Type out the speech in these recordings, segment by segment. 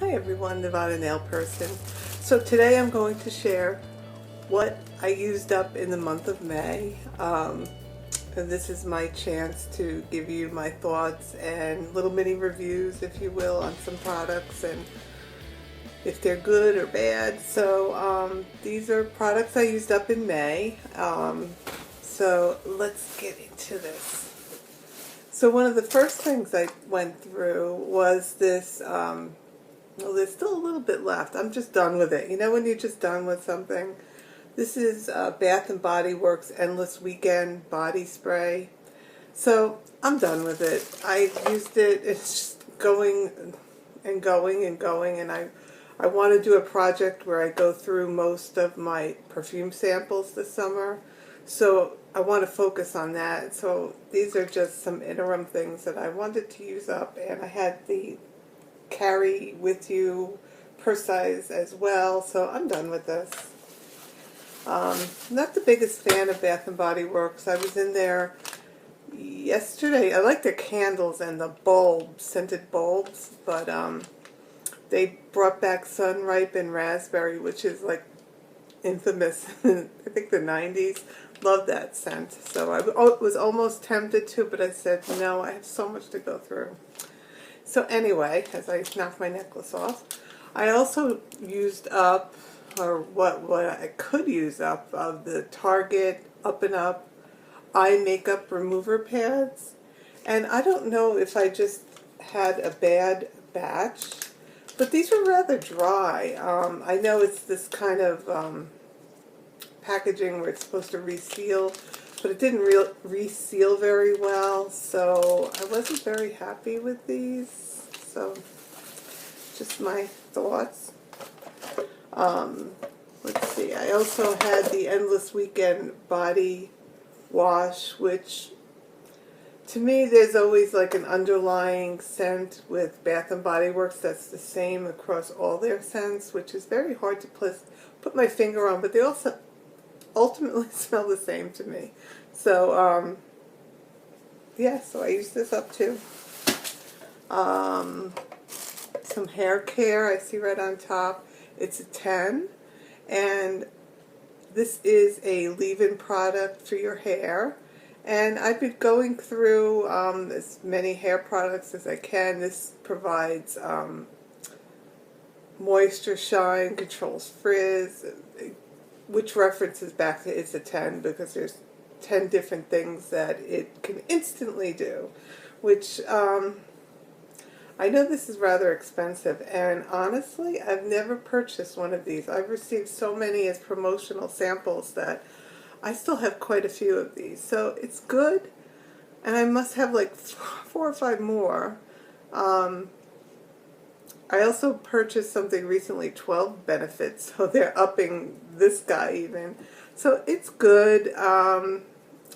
Hi everyone, Nevada Nail Person. So today I'm going to share what I used up in the month of May. And this is my chance to give you my thoughts and little mini reviews, if you will, on some products and if they're good or bad. So these are products I used up in May. So let's get into this. So one of the first things I went through was this. Well, there's still a little bit left. I'm just done with it. You know when you're just done with something? This is Bath and Body Works Endless Weekend Body Spray. So I'm done with it. I used it. It's just going and going and going. And I want to do a project where I go through most of my perfume samples this summer. So I want to focus on that. So these are just some interim things that I wanted to use up. And I had the carry with you purse size as well, so I'm done with this. Not the biggest fan of Bath and Body Works. I was in there yesterday. I like their candles and the bulbs, scented bulbs, but they brought back Sun Ripe and Raspberry, which is like infamous in I think the 90s. Love that scent. So I was almost tempted to, but I said no, I have so much to go through. So anyway, as I knock my necklace off, I also used up, or what I could use up, of the Target Up and Up eye makeup remover pads. And I don't know if I just had a bad batch, but these were rather dry. I know it's this kind of packaging where it's supposed to reseal, but it didn't reseal very well, so I wasn't very happy with these. So just my thoughts. Let's see, I also had the Endless Weekend Body Wash, which to me there's always like an underlying scent with Bath and Body Works that's the same across all their scents, which is very hard to put my finger on, but they also ultimately smell the same to me. So yeah, so I use this up too. Some hair care, I see right on top. It's a 10, and this is a leave-in product for your hair. And I've been going through as many hair products as I can. This provides moisture, shine, controls frizz, which references back to it's a 10 because there's 10 different things that it can instantly do, which I know this is rather expensive, and honestly I've never purchased one of these. I've received so many as promotional samples that I still have quite a few of these, so it's good, and I must have like 4 or 5 more. I also purchased something recently, 12 benefits, so they're upping this guy even. So it's good.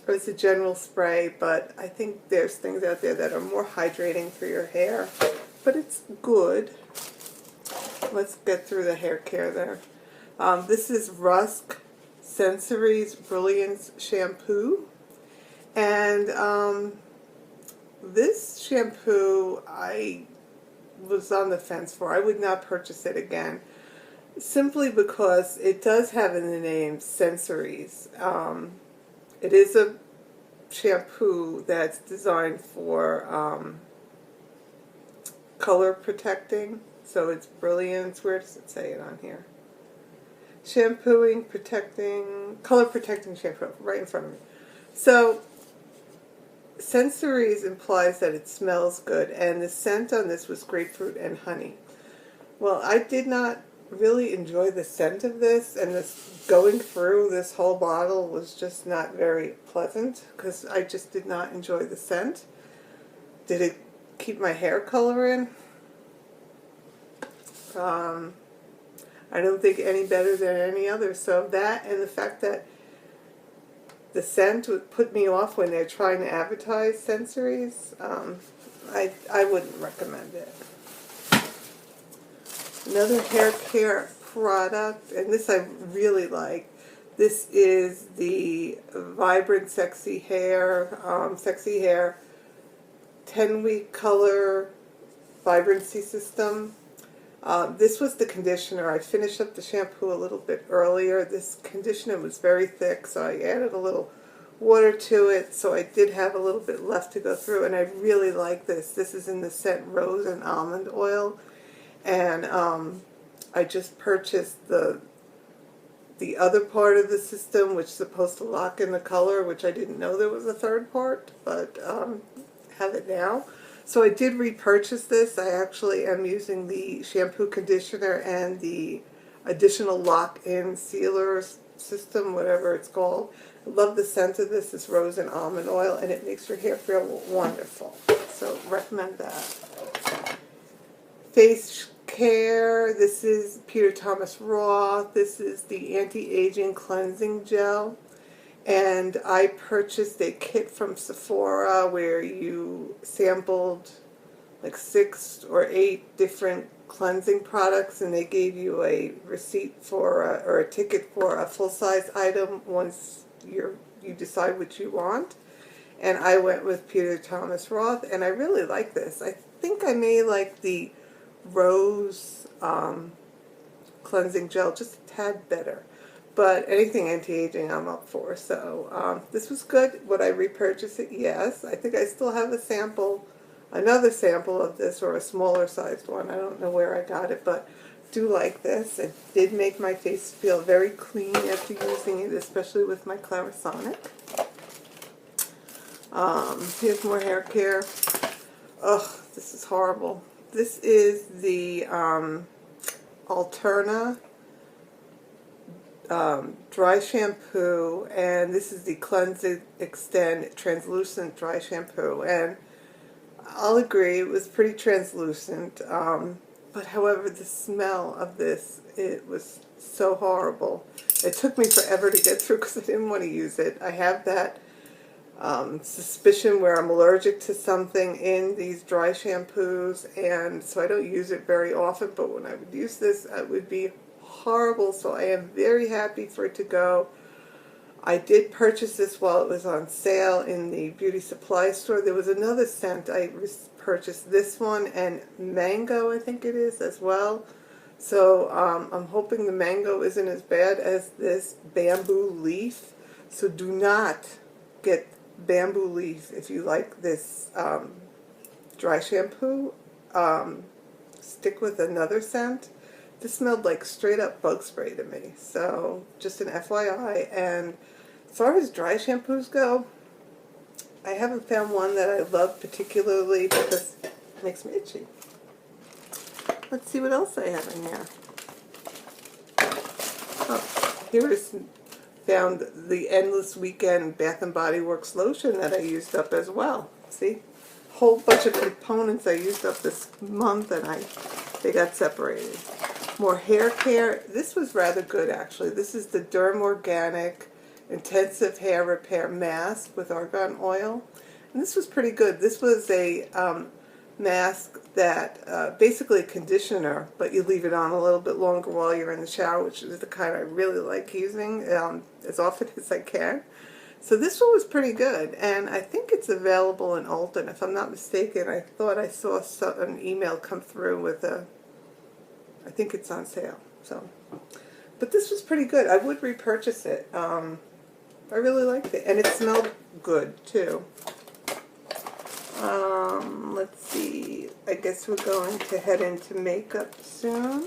It's a general spray, but I think there's things out there that are more hydrating for your hair. But it's good. Let's get through the hair care there. This is Rusk Sensory's Brilliance Shampoo. And this shampoo I was on the fence for. I would not purchase it again, simply because it does have in the name Sensories. It is a shampoo that's designed for color protecting, so it's Brilliance. Where does it say it on here? Shampooing, protecting, color protecting shampoo, right in front of me. So Sensories implies that it smells good, and the scent on this was grapefruit and honey. Well, I did not really enjoy the scent of this, and this going through this whole bottle was just not very pleasant because I just did not enjoy the scent. Did it keep my hair color in? I don't think any better than any other. So that, and the fact that the scent would put me off when they're trying to advertise Sensories, I wouldn't recommend it. Another hair care product, and this I really like. This is the Vibrant Sexy Hair 10-week color vibrancy system. This was the conditioner. I finished up the shampoo a little bit earlier. This conditioner was very thick, so I added a little water to it, so I did have a little bit left to go through, and I really like this. This is in the scent Rose and Almond Oil, and I just purchased the other part of the system, which is supposed to lock in the color, which I didn't know there was a third part, but have it now. So I did repurchase this. I actually am using the shampoo, conditioner, and the additional lock-in sealer system, whatever it's called. I love the scent of this. It's rose and almond oil, and it makes your hair feel wonderful. So recommend that. Face care. This is Peter Thomas Roth. This is the anti-aging cleansing gel. And I purchased a kit from Sephora where you sampled like 6 or 8 different cleansing products, and they gave you a receipt for or a ticket for a full-size item once you decide what you want. And I went with Peter Thomas Roth, and I really like this. I think I may like the Rose cleansing gel just a tad better. But anything anti-aging I'm up for. So this was good. Would I repurchase it? Yes. I think I still have a sample, another sample of this, or a smaller sized one. I don't know where I got it, but do like this. It did make my face feel very clean after using it, especially with my Clarisonic. Here's more hair care. Ugh, this is horrible. This is the Alterna dry shampoo, and this is the Cleanse Extend translucent dry shampoo, and I'll agree it was pretty translucent, but however the smell of this, it was so horrible. It took me forever to get through because I didn't want to use it. I have that suspicion where I'm allergic to something in these dry shampoos, and so I don't use it very often, but when I would use this, it would be horrible. So I am very happy for it to go. I did purchase this while it was on sale in the beauty supply store. There was another scent. I purchased this one, and mango I think it is as well. So I'm hoping the mango isn't as bad as this bamboo leaf. So do not get bamboo leaf if you like this dry shampoo. Stick with another scent. This smelled like straight up bug spray to me, so just an FYI. And as far as dry shampoos go, I haven't found one that I love particularly because it makes me itchy. Let's see what else I have in here. Oh, here is found the Endless Weekend Bath and Body Works lotion that I used up as well. See? Whole bunch of components I used up this month, and they got separated. More hair care. This was rather good, actually. This is the Derm Organic Intensive Hair Repair Mask with argan oil. And this was pretty good. This was a mask that basically a conditioner, but you leave it on a little bit longer while you're in the shower, which is the kind I really like using as often as I can. So this one was pretty good, and I think it's available in Ulta. If I'm not mistaken, I thought I saw an email come through with I think it's on sale. So, but this was pretty good. I would repurchase it. I really liked it, and it smelled good too. Let's see. I guess we're going to head into makeup soon.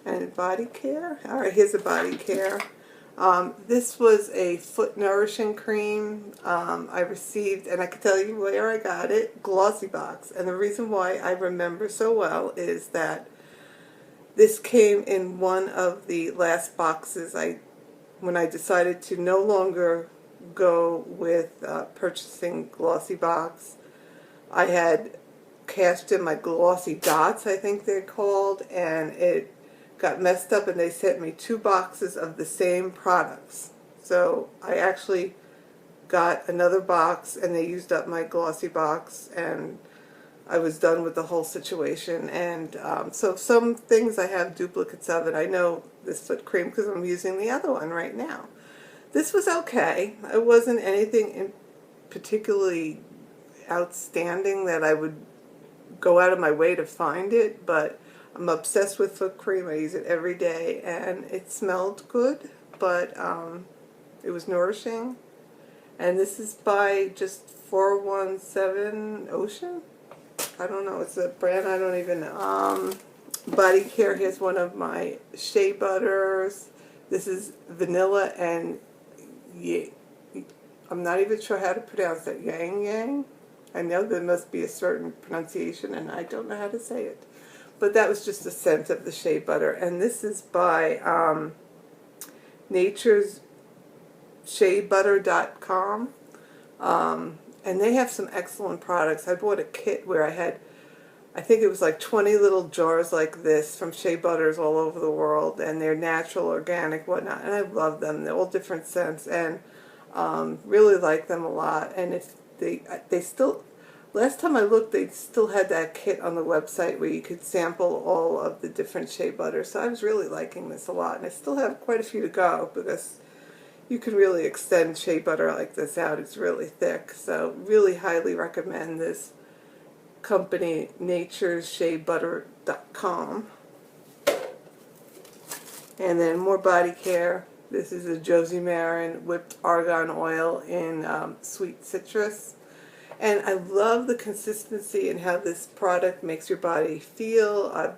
And body care. All right, here's a body care. This was a foot nourishing cream I received, and I can tell you where I got it, Glossy Box. And the reason why I remember so well is that this came in one of the last boxes when I decided to no longer go with purchasing Glossy Box. I had cashed in my Glossy Dots, I think they're called, and it got messed up, and they sent me 2 boxes of the same products. So I actually got another box, and they used up my Glossy Box, and I was done with the whole situation. And so some things I have duplicates of it. I know this foot cream because I'm using the other one right now. This was okay. It wasn't anything particularly outstanding that I would go out of my way to find it, but I'm obsessed with foot cream. I use it every day, and it smelled good, but it was nourishing. And this is by just 417 Ocean. I don't know. It's a brand I don't even know. Body Care has one of my shea butters. This is vanilla and I'm not even sure how to pronounce that. Yang Yang. I know there must be a certain pronunciation, and I don't know how to say it. But that was just a scent of the shea butter. And this is by nature'ssheabutter.com. And they have some excellent products. I bought a kit where I had, I think it was like 20 little jars like this from shea butters all over the world, and they're natural, organic, whatnot, and I love them. They're all different scents, and really like them a lot. And if they still, last time I looked, they still had that kit on the website where you could sample all of the different shea butters. So I was really liking this a lot, and I still have quite a few to go because you can really extend shea butter like this out. It's really thick. So really highly recommend this company, nature'ssheabutter.com. And then more body care. This is a Josie Maran whipped argan oil in sweet citrus. And I love the consistency and how this product makes your body feel. I'm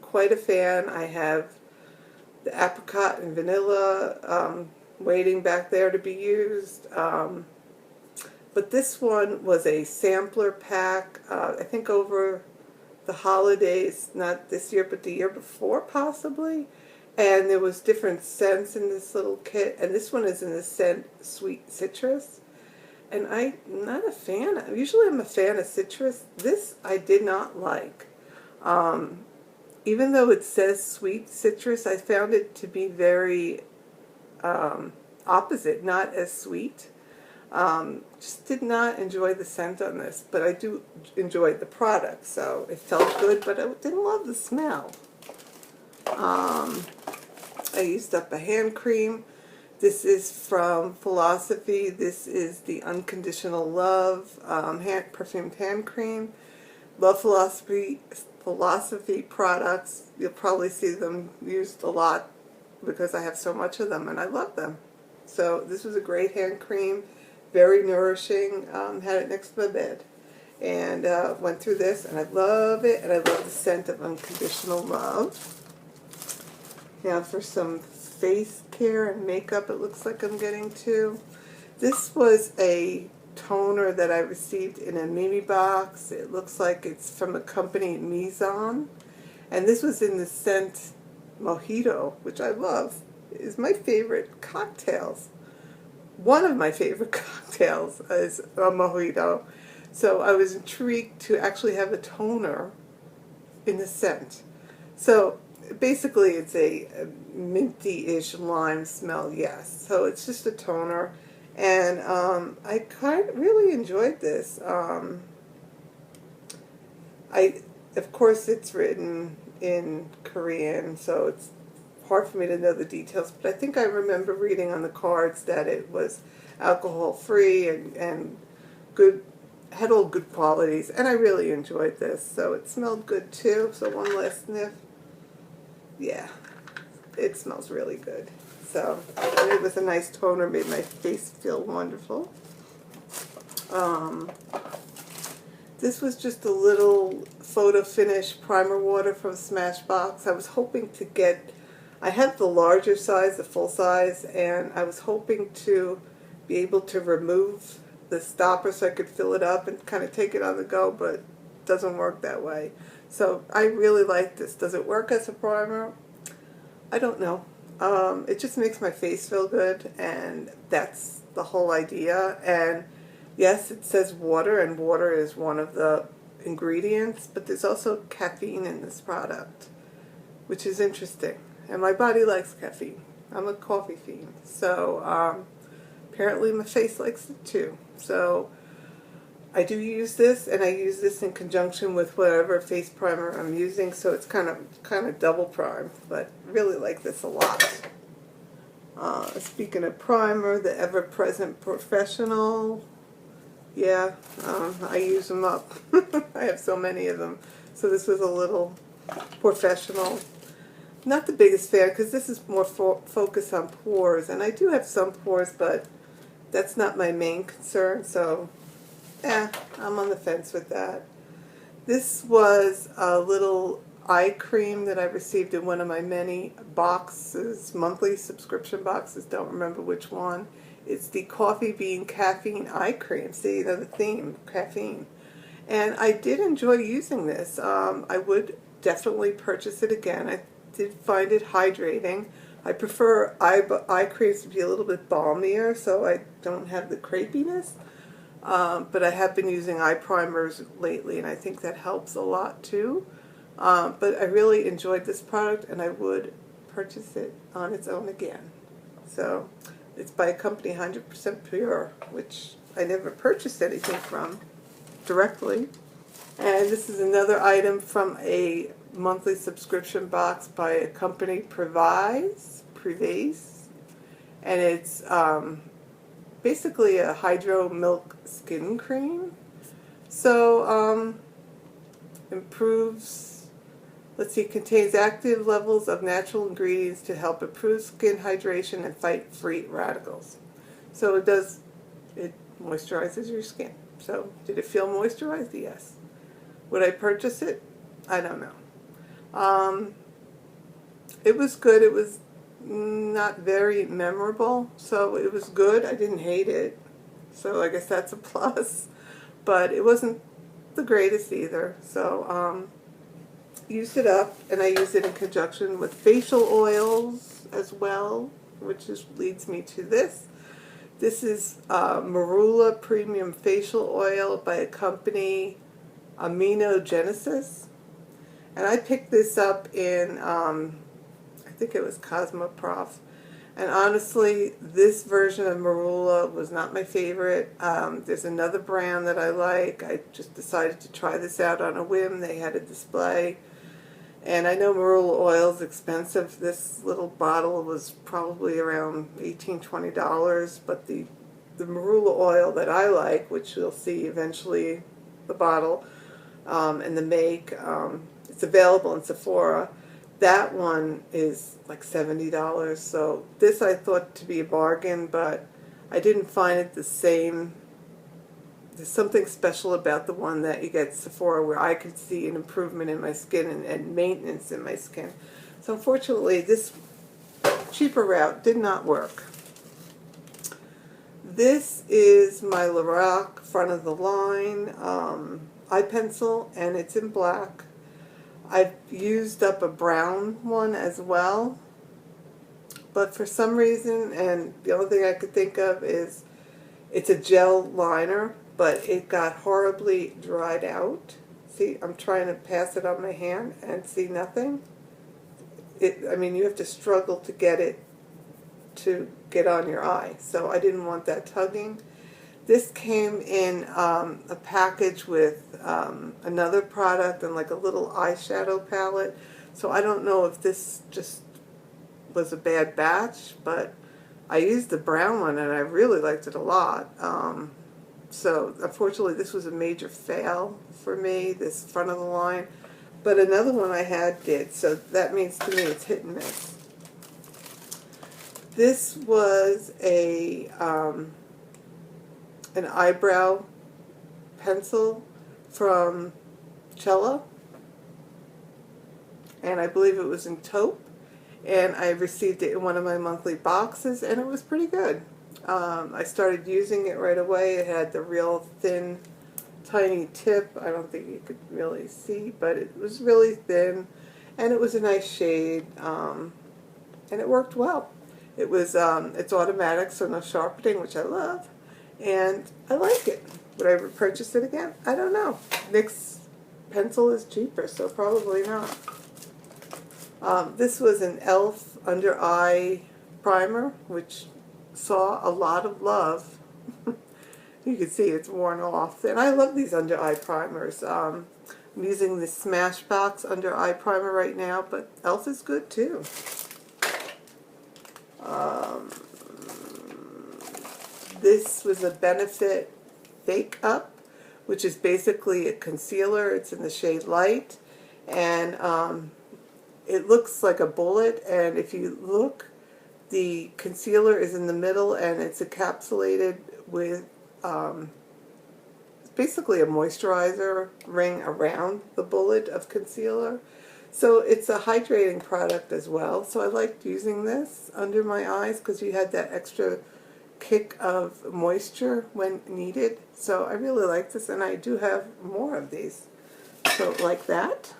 quite a fan. I have the apricot and vanilla waiting back there to be used. But this one was a sampler pack, I think over the holidays, not this year, but the year before possibly. And there was different scents in this little kit. And this one is in the scent Sweet Citrus. And I'm not a fan. Usually I'm a fan of citrus. This I did not like. Even though it says Sweet Citrus, I found it to be very opposite, not as sweet. Just did not enjoy the scent on this, but I do enjoy the product, so it felt good, but I didn't love the smell. I used up a hand cream. This is from Philosophy. This is the Unconditional Love perfumed hand cream. Love Philosophy products. You'll probably see them used a lot because I have so much of them and I love them. So this was a great hand cream, very nourishing. Had it next to my bed and went through this, and I love it, and I love the scent of Unconditional Love. Now for some face care and makeup, it looks like I'm getting to. This was a toner that I received in a Mimi box. It looks like it's from a company, Mizon, and this was in the scent Mojito, which I love. Is my favorite cocktails. One of my favorite cocktails is a Mojito. So I was intrigued to actually have a toner in the scent. So basically it's a minty-ish lime smell, yes. So it's just a toner. And I really enjoyed this. Of course it's written in Korean, so it's hard for me to know the details, but I think I remember reading on the cards that it was alcohol-free and good, had all good qualities, and I really enjoyed this. So it smelled good too. So one last sniff. Yeah, it smells really good. So and it was a nice toner, made my face feel wonderful. This was just a little photo finish primer water from Smashbox. I was hoping to get, I have the larger size, the full size, and I was hoping to be able to remove the stopper so I could fill it up and kind of take it on the go, but it doesn't work that way. So I really like this. Does it work as a primer? I don't know. It just makes my face feel good, and that's the whole idea. And yes, it says water, and water is one of the ingredients, but there's also caffeine in this product, which is interesting. And my body likes caffeine. I'm a coffee fiend. So apparently my face likes it too. So I do use this, and I use this in conjunction with whatever face primer I'm using, so it's kind of double primed, but really like this a lot. Speaking of primer, the Ever Present Professional. Yeah, I use them up. I have so many of them. So this was a little professional. Not the biggest fan because this is more focused on pores. And I do have some pores, but that's not my main concern. So, I'm on the fence with that. This was a little eye cream that I received in one of my many boxes, monthly subscription boxes, don't remember which one. It's the Coffee Bean Caffeine Eye Cream. See, you know, the theme, caffeine. And I did enjoy using this. I would definitely purchase it again. I did find it hydrating. I prefer eye creams to be a little bit balmier so I don't have the crepiness. But I have been using eye primers lately, and I think that helps a lot too. But I really enjoyed this product, and I would purchase it on its own again. So it's by a company 100% Pure, which I never purchased anything from directly. And this is another item from a monthly subscription box by a company, Previse, and it's basically a hydro milk skin cream. So improves, let's see, contains active levels of natural ingredients to help improve skin hydration and fight free radicals. So it moisturizes your skin. So did it feel moisturized? Yes. Would I purchase it? I don't know. It was good. It was not very memorable, so it was good. I didn't hate it, so I guess that's a plus. But it wasn't the greatest either. So used it up, and I used it in conjunction with facial oils as well, which leads me to this. This is Marula Premium Facial Oil by a company, Aminogenesis. And I picked this up in, I think it was Cosmoprof. And honestly, this version of Marula was not my favorite. There's another brand that I like. I just decided to try this out on a whim. They had a display. And I know Marula oil is expensive. This little bottle was probably around $18, $20. But the Marula oil that I like, which you'll see eventually, the bottle and the make, it's available in Sephora. That one is like $70. So this I thought to be a bargain, but I didn't find it the same. There's something special about the one that you get at Sephora where I could see an improvement in my skin and maintenance in my skin. So unfortunately, this cheaper route did not work. This is my Lorac front of the line eye pencil, and it's in black. I've used up a brown one as well, but for some reason, and the only thing I could think of is it's a gel liner, but it got horribly dried out. See, I'm trying to pass it on my hand and see nothing. I mean, you have to struggle to get it to get on your eye, so I didn't want that tugging. This came in a package with another product and like a little eyeshadow palette. So I don't know if this just was a bad batch, but I used the brown one and I really liked it a lot. So unfortunately this was a major fail for me, this front of the line. But another one I had did, so that means to me it's hit and miss. This was an eyebrow pencil from Cella, and I believe it was in taupe, and I received it in one of my monthly boxes, and it was pretty good. I started using it right away. It had the real thin, tiny tip. I don't think you could really see, but it was really thin, and it was a nice shade, and it worked well. It was it's automatic, so no sharpening, which I love. And I like it. Would I repurchase it again? I don't know. NYX pencil is cheaper, so probably not. This was an e.l.f. under eye primer, which saw a lot of love. You can see it's worn off. And I love these under eye primers. I'm using the Smashbox under eye primer right now, but e.l.f. is good too. This was a Benefit Fake Up, which is basically a concealer. It's in the shade Light, and it looks like a bullet, and if you look, the concealer is in the middle, and it's encapsulated with basically a moisturizer ring around the bullet of concealer. So it's a hydrating product as well. So I liked using this under my eyes because you had that extra kick of moisture when needed. So I really like this, and I do have more of these. So like that.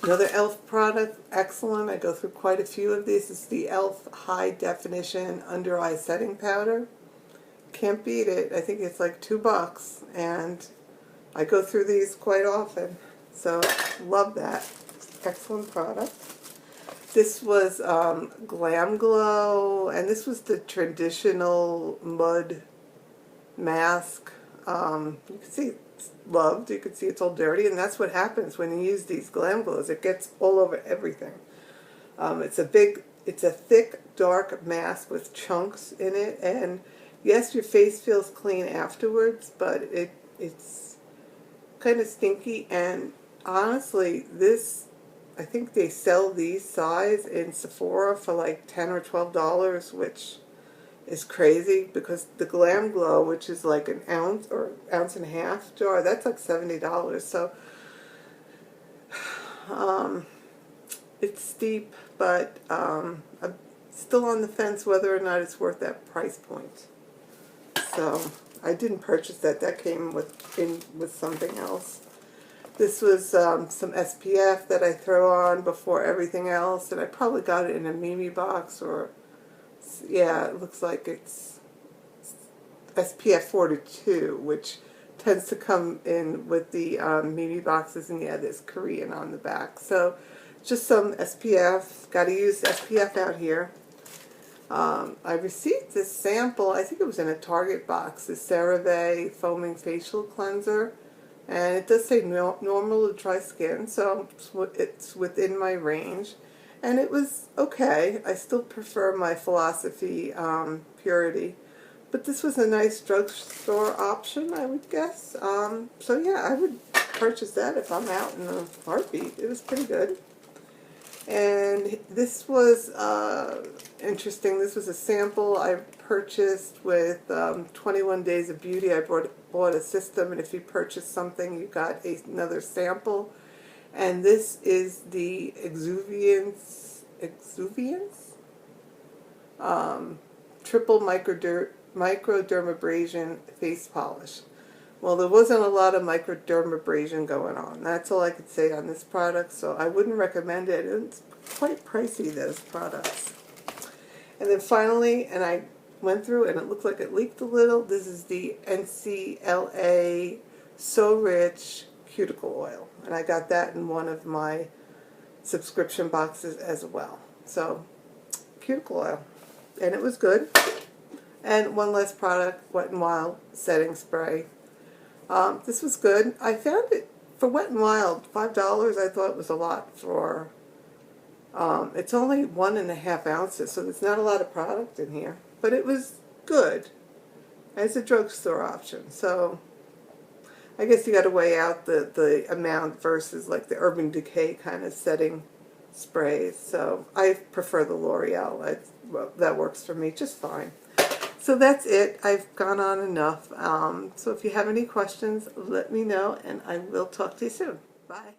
Another e.l.f. product, excellent. I go through quite a few of these. It's the e.l.f. High Definition Under Eye Setting Powder. Can't beat it. I think it's like $2, and I go through these quite often. So love that. Excellent product. This was Glam Glow, and this was the traditional mud mask. You can see it's loved. You can see it's all dirty, and that's what happens when you use these Glam Glows. It gets all over everything. It's a thick, dark mask with chunks in it, and yes, your face feels clean afterwards, but it's kind of stinky. And honestly, I think they sell these size in Sephora for like $10 or $12, which is crazy because the Glam Glow, which is like an ounce or ounce and a half jar, that's like $70. So it's steep, but I'm still on the fence whether or not it's worth that price point. So I didn't purchase that. That came with something else. This was some SPF that I throw on before everything else, and I probably got it in a Mimi box, or yeah, it looks like it's SPF 42, which tends to come in with the Mimi boxes, and yeah, there's Korean on the back. So just some SPF. Got to use SPF out here. I received this sample, I think it was in a Target box, the CeraVe Foaming Facial Cleanser, and it does say normal to dry skin, so it's within my range, and it was okay. I still prefer my Philosophy Purity, but this was a nice drugstore option, I would guess. So yeah, I would purchase that if I'm out in a heartbeat. It was pretty good. And this was interesting. This was a sample I purchased with 21 Days of Beauty. I bought a system, and if you purchase something, you got another sample. And this is the Exuviance Triple Microdermabrasion Face Polish. Well, there wasn't a lot of microdermabrasion going on. That's all I could say on this product, so I wouldn't recommend it. It's quite pricey, those products. And then finally, and I went through and it looked like it leaked a little, this is the NCLA So Rich Cuticle Oil. And I got that in one of my subscription boxes as well. So, cuticle oil. And it was good. And one last product, Wet n Wild Setting Spray. This was good. I found it for Wet n Wild, $5. I thought it was a lot for. It's only 1.5 ounces, so there's not a lot of product in here. But it was good as a drugstore option. So I guess you got to weigh out the amount versus like the Urban Decay kind of setting sprays. So I prefer the L'Oreal. That works for me just fine. So that's it. I've gone on enough. So if you have any questions, let me know, and I will talk to you soon. Bye.